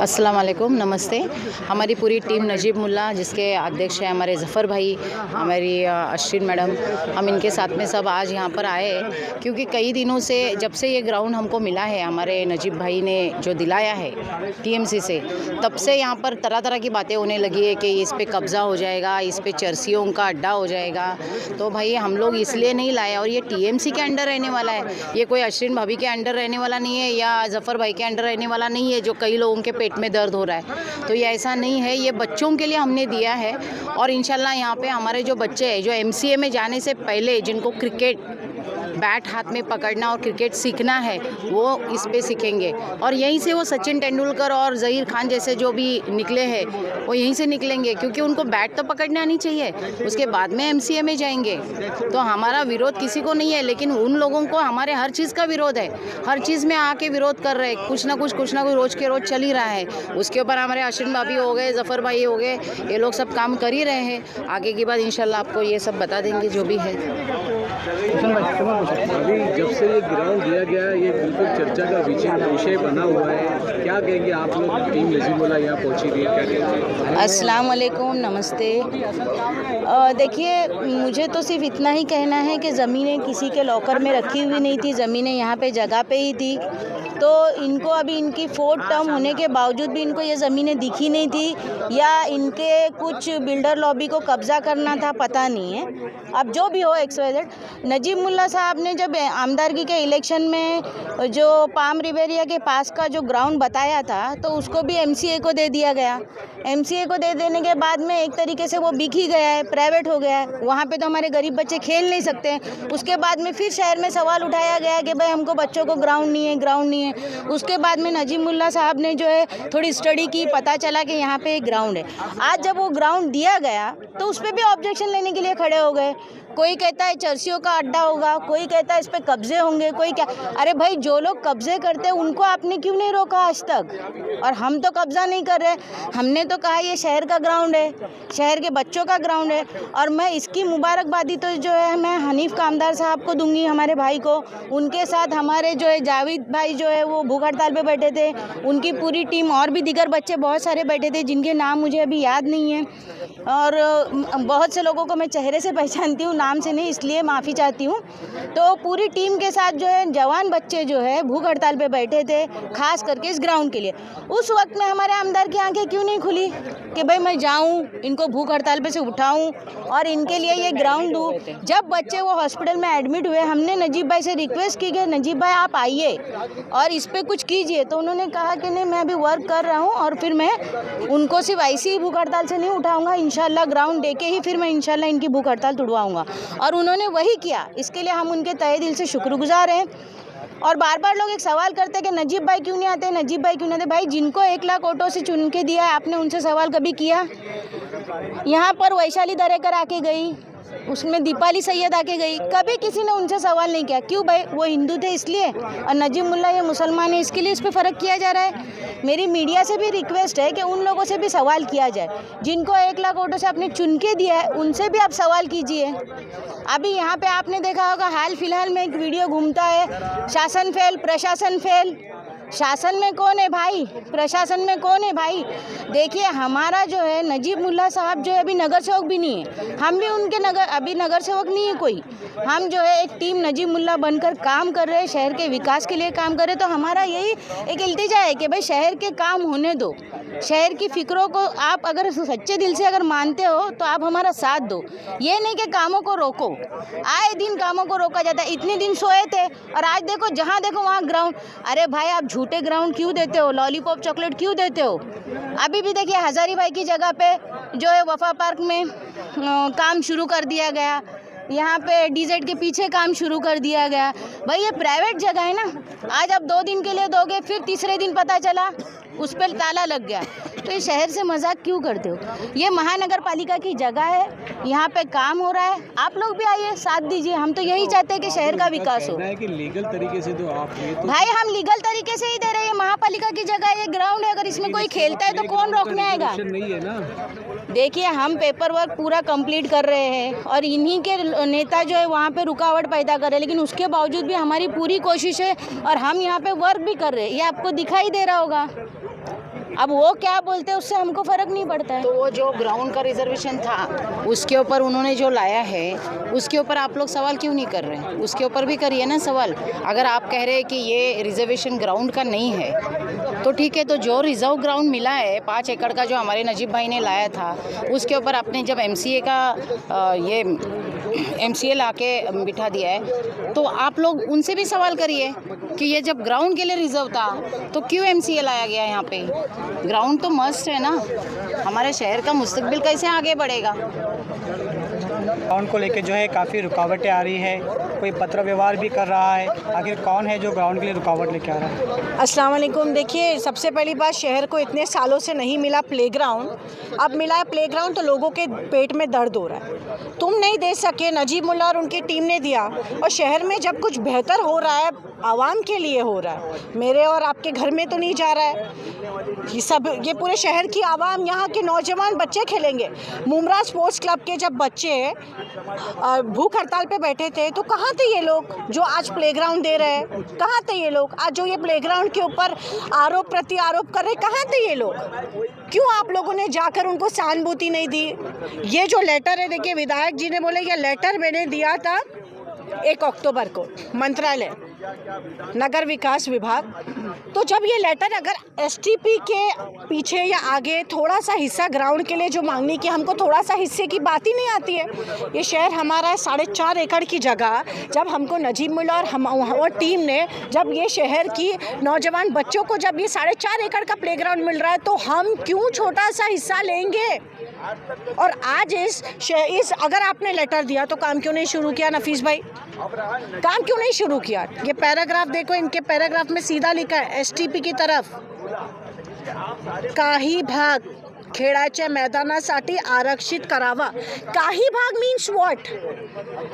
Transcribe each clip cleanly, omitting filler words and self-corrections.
अस्सलाम वालेकुम, नमस्ते। हमारी पूरी टीम नजीब मुल्ला जिसके अध्यक्ष हैं हमारे ज़फ़र भाई, हमारी अश्विन मैडम, हम इनके साथ में सब आज यहाँ पर आए क्योंकि कई दिनों से जब से ये ग्राउंड हमको मिला है, हमारे नजीब भाई ने जो दिलाया है टीएमसी से, तब से यहाँ पर तरह तरह की बातें होने लगी है कि इस पे कब्ज़ा हो जाएगा, इस पे चर्सियों का अड्डा हो जाएगा। तो भाई हम लोग इसलिए नहीं लाए, और ये टीएमसी के अंडर रहने वाला है, ये कोई अश्विन भाभी के अंडर रहने वाला नहीं है या ज़फ़र भाई के अंडर रहने वाला नहीं है जो कई लोगों के पेट में दर्द हो रहा है। तो ये ऐसा नहीं है, ये बच्चों के लिए हमने दिया है। और इंशाल्लाह यहाँ पे हमारे जो बच्चे हैं जो एमसीए में जाने से पहले जिनको क्रिकेट बैट हाथ में पकड़ना और क्रिकेट सीखना है वो इस पे सीखेंगे, और यहीं से वो सचिन तेंदुलकर और ज़हीर खान जैसे जो भी निकले हैं वो यहीं से निकलेंगे, क्योंकि उनको बैट तो पकड़ना नहीं चाहिए, उसके बाद में एमसीए में जाएंगे। तो हमारा विरोध किसी को नहीं है, लेकिन उन लोगों को हमारे हर चीज़ का विरोध है, हर चीज़ में आके विरोध कर रहे हैं, कुछ ना कुछ रोज़ के रोज़ चल ही रहा है। उसके ऊपर हमारे अश्विन भाभी हो गए, ज़फ़र भाई हो गए, ये लोग सब काम कर ही रहे हैं। आगे की बात इंशाल्लाह आपको ये सब बता देंगे जो भी है। अभी जब से ये ग्राउंड दिया गया है, ये बिल्कुल चर्चा का विषय बना हुआ है, क्या कहेंगे आप लोग? टीम नजीब मुल्ला यहाँ पहुँची थी, क्या कहेंगे? अस्सलाम वालेकुम, नमस्ते। देखिए, मुझे तो सिर्फ इतना ही कहना है कि ज़मीनें किसी के लॉकर में रखी हुई नहीं थी, ज़मीनें यहाँ पे जगह पे ही थी। तो इनको अभी इनकी 4th टर्म होने के बावजूद भी इनको ये ज़मीनें दिखी नहीं थी, या इनके कुछ बिल्डर लॉबी को कब्ज़ा करना था, पता नहीं है। अब जो भी हो XYZ, नजीब मुल्ला साहब ने जब आमदारगी के इलेक्शन में जो पाम रिवेरिया के पास का जो ग्राउंड बताया था, तो उसको भी एमसीए को दे दिया गया। एमसीए को दे देने के बाद में एक तरीके से वो बिक ही गया है, प्राइवेट हो गया है। वहाँ पे तो हमारे गरीब बच्चे खेल नहीं सकते। उसके बाद में फिर शहर में सवाल उठाया गया कि भाई हमको बच्चों को ग्राउंड नहीं है। उसके बाद में नजीब मुल्ला साहब ने जो है थोड़ी स्टडी की, पता चला कि यहाँ पे एक ग्राउंड है। आज जब वो ग्राउंड दिया गया तो उस पर भी ऑब्जेक्शन लेने के लिए खड़े हो गए। कोई कहता है चर्सियों का अड्डा होगा, कोई कहता है इस पे कब्जे होंगे, कोई क्या। अरे भाई, जो लोग कब्जे करते हैं उनको आपने क्यों नहीं रोका आज तक? और हम तो कब्जा नहीं कर रहे, हमने तो कहा ये शहर का ग्राउंड है, शहर के बच्चों का ग्राउंड है। और मैं इसकी मुबारकबादी तो जो है मैं हनीफ कामदार साहब को दूंगी, हमारे भाई को। उनके साथ हमारे जो है जावेद भाई जो है वो भूख हड़ताल पे बैठे थे, उनकी पूरी टीम, और भी दीगर बच्चे बहुत सारे बैठे थे जिनके नाम मुझे अभी याद नहीं है, और बहुत से लोगों को मैं चेहरे से पहचानती हूँ, नाम से नहीं, इसलिए माफ़ी चाहती हूँ। तो पूरी टीम के साथ जो है जवान बच्चे जो है भूख हड़ताल पे बैठे थे, खास करके इस ग्राउंड के लिए। उस वक्त में हमारे आमदार की आंखें क्यों नहीं खुली कि भाई मैं जाऊं, इनको भूख हड़ताल पे से उठाऊं और इनके लिए ये ग्राउंड दूं? जब बच्चे वो हॉस्पिटल में एडमिट हुए, हमने नजीब भाई से रिक्वेस्ट की कि नजीब भाई आप आइए और इस पर कुछ कीजिए। तो उन्होंने कहा कि नहीं, मैं अभी वर्क कर रहा हूँ और फिर मैं उनको सिर्फ ऐसी ही भूख हड़ताल से नहीं उठाऊँगा, इंशाल्लाह ग्राउंड दे के ही फिर मैं इंशाल्लाह इनकी भूख हड़ताल तुड़वाऊँगा। और उन्होंने वही किया, इसके लिए हम उनके तहे दिल से शुक्रगुजार हैं। और बार बार लोग एक सवाल करते हैं कि नजीब भाई क्यों नहीं आते, नजीब भाई क्यों नहीं आते। भाई, जिनको 1 लाख वोटों से चुन के दिया है, आपने उनसे सवाल कभी किया? यहाँ पर वैशाली दरेकर आके गई, उसमें दीपाली सैयद आके गई, कभी किसी ने उनसे सवाल नहीं किया। क्यों भाई? वो हिंदू थे इसलिए, और नजीब मुल्ला ये मुसलमान है इसके लिए इस पर फ़र्क किया जा रहा है। मेरी मीडिया से भी रिक्वेस्ट है कि उन लोगों से भी सवाल किया जाए जिनको 1 लाख वोटों से आपने चुन के दिया है, उनसे भी आप सवाल कीजिए। अभी यहाँ पे आपने देखा होगा, हाल फिलहाल में एक वीडियो घूमता है, शासन फेल, प्रशासन फेल। शासन में कौन है भाई? प्रशासन में कौन है भाई? देखिए, हमारा जो है नजीब मुल्ला साहब जो है अभी नगर सेवक भी नहीं है, हम भी उनके अभी नगर सेवक नहीं है कोई। हम जो है एक टीम नजीब मुल्ला बनकर काम कर रहे हैं, शहर के विकास के लिए काम कर रहे हैं। तो हमारा यही एक इल्तिजा है कि भाई शहर के काम होने दो, शहर की फिक्रों को आप अगर सच्चे दिल से अगर मानते हो तो आप हमारा साथ दो। ये नहीं कि कामों को रोको, आए दिन कामों को रोका जाता है। इतने दिन सोए थे और आज देखो, जहाँ देखो वहाँ ग्राउंड। अरे भाई, आप झूठे ग्राउंड क्यों देते हो? लॉलीपॉप चॉकलेट क्यों देते हो? अभी भी देखिए, हज़ारी भाई की जगह पे जो है वफा पार्क में काम शुरू कर दिया गया, यहाँ पे डीजेड के पीछे काम शुरू कर दिया गया। भाई, ये प्राइवेट जगह है ना। आज आप 2 दिन के लिए दोगे, फिर तीसरे दिन पता चला उस पर ताला लग गया। तो ये शहर से मजाक क्यों करते हो? ये महानगर पालिका की जगह है, यहाँ पे काम हो रहा है, आप लोग भी आइए, साथ दीजिए। हम तो यही चाहते हैं कि शहर का विकास हो। कि लीगल तरीके से तो आप भाई, हम लीगल तरीके से ही दे रहे हैं। महापालिका की जगह है, ये ग्राउंड है, अगर इसमें कोई खेलता है तो कौन रोकने आएगा? नहीं है ना। देखिए, हम पेपर वर्क पूरा कंप्लीट कर रहे हैं और इन्हीं के नेता जो है वहाँ पे रुकावट पैदा कर रहे हैं, लेकिन उसके बावजूद भी हमारी पूरी कोशिश है और हम यहाँ पे वर्क भी कर रहे हैं। ये आपको दिखाई दे रहा होगा। अब वो क्या बोलते हैं उससे हमको फ़र्क नहीं पड़ता है। तो वो जो ग्राउंड का रिजर्वेशन था उसके ऊपर उन्होंने जो लाया है उसके ऊपर आप लोग सवाल क्यों नहीं कर रहे हैं? उसके ऊपर भी करिए ना सवाल। अगर आप कह रहे हैं कि ये रिजर्वेशन ग्राउंड का नहीं है तो ठीक है, तो जो रिजर्व ग्राउंड मिला है 5 एकड़ का जो हमारे नजीब भाई ने लाया था उसके ऊपर आपने जब MCA का ये MCA ला के बिठा दिया है तो आप लोग उनसे भी सवाल करिए कि ये जब ग्राउंड के लिए रिजर्व था तो क्यों MCA लाया गया यहाँ पे? ग्राउंड तो मस्ट है ना, हमारे शहर का मुस्तकबिल कैसे आगे बढ़ेगा? ग्राउंड को लेकर जो है काफ़ी रुकावटें आ रही है, कोई पत्र व्यवहार भी कर रहा है। आखिर कौन है जो ग्राउंड के लिए रुकावट लेके आ रहा है? अस्सलाम वालेकुम। देखिए, सबसे पहली बात, शहर को इतने सालों से नहीं मिला प्लेग्राउंड, अब मिला है प्लेग्राउंड तो लोगों के पेट में दर्द हो रहा है। तुम नहीं दे सके, नजीब मुल्ला और उनकी टीम ने दिया, और शहर में जब कुछ बेहतर हो रहा है आवाम के लिए हो रहा है, मेरे और आपके घर में तो नहीं जा रहा है। ये पूरे शहर की आवाम, यहाँ के नौजवान बच्चे खेलेंगे। मुमरा स्पोर्ट्स क्लब के जब बच्चे भूख हड़ताल पे बैठे थे तो कहाँ थे ये लोग जो आज प्लेग्राउंड दे रहे हैं? कहाँ थे ये लोग आज जो ये प्लेग्राउंड के ऊपर आरोप प्रति आरोप कर रहे? कहाँ थे ये लोग? क्यों आप लोगों ने जाकर उनको सहानुभूति नहीं दी? ये जो लेटर है, देखिए विधायक जी ने बोले ये लेटर मैंने दिया था 1 अक्टूबर को मंत्रालय नगर विकास विभाग। तो जब ये लेटर अगर STP के पीछे या आगे थोड़ा सा हिस्सा ग्राउंड के लिए जो मांगने की, हमको थोड़ा सा हिस्से की बात ही नहीं आती है। ये शहर हमारा है, 4.5 एकड़ की जगह, जब हमको नजीब मुल्ला और टीम ने, जब ये शहर की नौजवान बच्चों को जब ये 4.5 एकड़ का प्लेग्राउंड मिल रहा है तो हम क्यों छोटा सा हिस्सा लेंगे? और आज इस अगर आपने लेटर दिया तो काम क्यों नहीं शुरू किया नफीस भाई? काम क्यों नहीं शुरू किया? ये पैराग्राफ देखो, इनके पैराग्राफ में सीधा लिखा है STP की तरफ, काही भाग खेळाच्या मैदानासाठी आरक्षित करावा। काही भाग मीन्स व्हाट?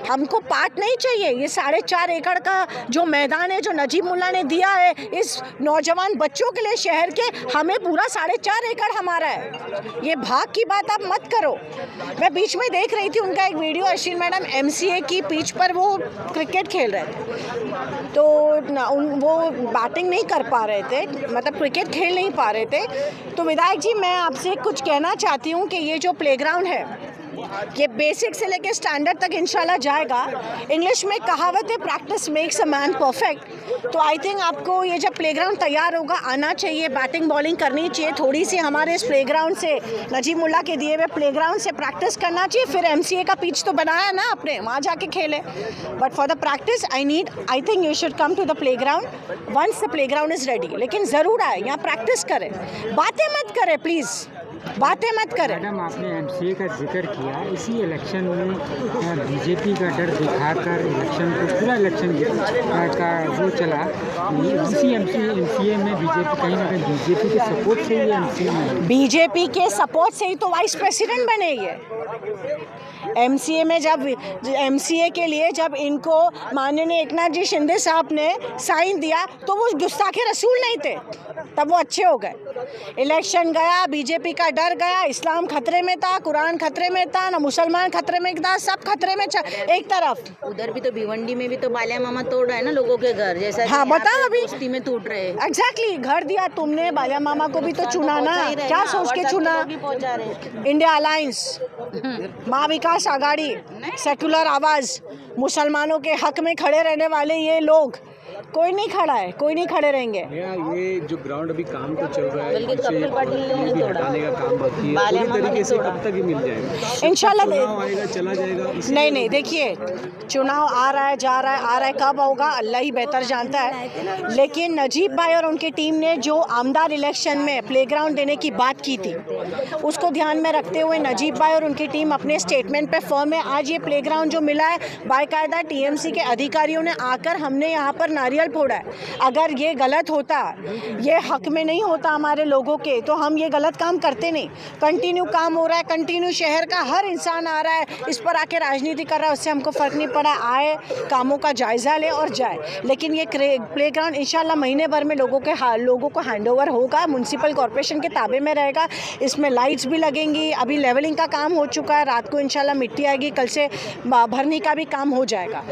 हमको पार्ट नहीं चाहिए। ये 4.5 एकड़ का जो मैदान है जो नजीब मुल्ला ने दिया है इस नौजवान बच्चों के लिए शहर के, हमें पूरा 4.5 एकड़ हमारा है। ये भाग की बात आप मत करो। मैं बीच में देख रही थी उनका एक वीडियो, अश्विन मैडम MCA की पिच पर वो क्रिकेट खेल रहे थे, तो वो बैटिंग नहीं कर पा रहे थे, मतलब क्रिकेट खेल नहीं पा रहे थे। तो विधायक जी, मैं आपसे कुछ कहना चाहती हूँ कि ये जो प्लेग्राउंड है ये बेसिक से लेके स्टैंडर्ड तक इंशाल्लाह जाएगा। इंग्लिश में कहावत है, practice makes a man perfect. तो आई थिंक आपको ये जब प्लेग्राउंड तैयार होगा आना चाहिए, बैटिंग बॉलिंग करनी चाहिए, थोड़ी सी हमारे इस प्लेग्राउंड से, नजीब मुल्ला के दिए हुए प्लेग्राउंड से प्रैक्टिस करना चाहिए। फिर MCA का पिच तो बनाया ना आपने, वहाँ जाके खेले। But for the practice I think you should come to the playground once the playground is ready. लेकिन ज़रूर आए, यहाँ प्रैक्टिस करें, बातें मत करें प्लीज़, बातें मत करें। मैडम, आपने MCA का जिक्र किया, इसी इलेक्शन में BJP का डर दिखाकर इलेक्शन को, पूरा इलेक्शन का वो चला, इसी MCA में BJP कहीं ना कहीं BJP के सपोर्ट से ही MCA में, BJP के सपोर्ट से ही तो वाइस प्रेसिडेंट बने ये। MCA में जब MCA के लिए जब इनको माननीय एकनाथ जी शिंदे साहब ने साइन दिया तो वो गुस्ताखे रसूल नहीं थे, तब वो अच्छे हो गए। इलेक्शन गया, BJP का डर गया, इस्लाम खतरे में था, कुरान खतरे में था, ना मुसलमान खतरे में था, सब खतरे में एक तरफ। उधर भी तो भिवंडी में भी तो बालिया मामा तोड़ रहे हैं ना लोगों के घर, जैसा हाँ बताओ, अभी बस्ती में टूट रहे हैं। एग्जैक्टली, घर दिया तुमने, बालिया मामा को भी तो चुना ना, क्या सोच के चुना? इंडिया अलायंस, माँ विकास आघाड़ी, सेकुलर आवाज़, मुसलमानों के हक में खड़े रहने वाले ये लोग, कोई नहीं खड़ा है, कोई नहीं खड़े रहेंगे। ये जो ग्राउंड अभी काम तो चल रहा है, ये भी हटाने का काम बाकी है, पूरी तरीके से कब तक ही मिल जाएगा? इंशाल्लाह आएगा, चला जाएगा। नहीं, देखिए चुनाव आ रहा है, जा रहा है, कब होगा अल्लाह ही बेहतर जानता है। लेकिन नजीब भाई और उनकी टीम ने जो आमदार इलेक्शन में प्लेग्राउंड देने की बात की थी, उसको ध्यान में रखते हुए नजीब भाई और उनकी टीम अपने स्टेटमेंट पे फर्म है। आज ये प्लेग्राउंड जो मिला है, बाकायदा TMC के अधिकारियों ने आकर हमने यहाँ पर नारियल फोड़ा है। अगर ये गलत होता, ये हक में नहीं होता हमारे लोगों के, तो हम ये गलत काम करते नहीं। कंटिन्यू काम हो रहा है, कंटिन्यू शहर का हर इंसान आ रहा है, इस पर आके राजनीति कर रहा है, उससे हमको फ़र्क नहीं पड़ा। आए, कामों का जायज़ा ले और जाए। लेकिन ये प्लेग्राउंड इंशाल्लाह महीने भर में लोगों को हैंडओवर होगा, म्यूनसिपल कॉर्पोरेशन के ताबे में रहेगा। इसमें लाइट्स भी लगेंगी, अभी लेवलिंग का काम हो चुका है, रात को इंशाल्लाह मिट्टी आएगी, कल से भरने का भी काम हो जाएगा।